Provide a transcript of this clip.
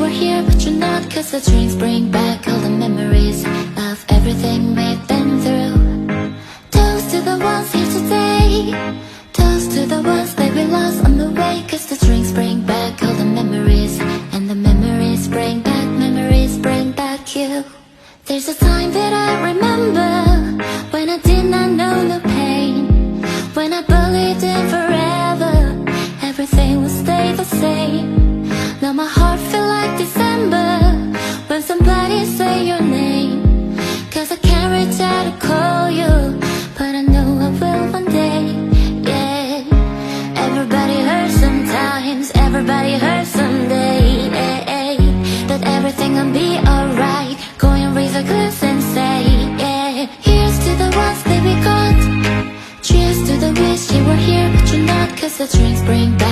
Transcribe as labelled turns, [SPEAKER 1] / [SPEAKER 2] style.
[SPEAKER 1] were here but you're not, 'cause the drinks bring back all the memories of everything we've been through. Toast to the ones here today, toast to the ones that we lost on the way, 'cause the drinks bring back all the memories, and the memories bring back you. There's a time that I remember when I did not know the pain, when I believed in forever, everything would stay the same. Now my heart feels like December when somebody say your name, 'cause I can't reach out to call you, but I know I will one day, yeah. Everybody hurts sometimes, everybody hurts someday, yeah. But everything will be alright. Go and raise a glass and say, yeah. Here's to the ones that we got, cheers to the wish you were here but you're not, 'cause the drinks bring back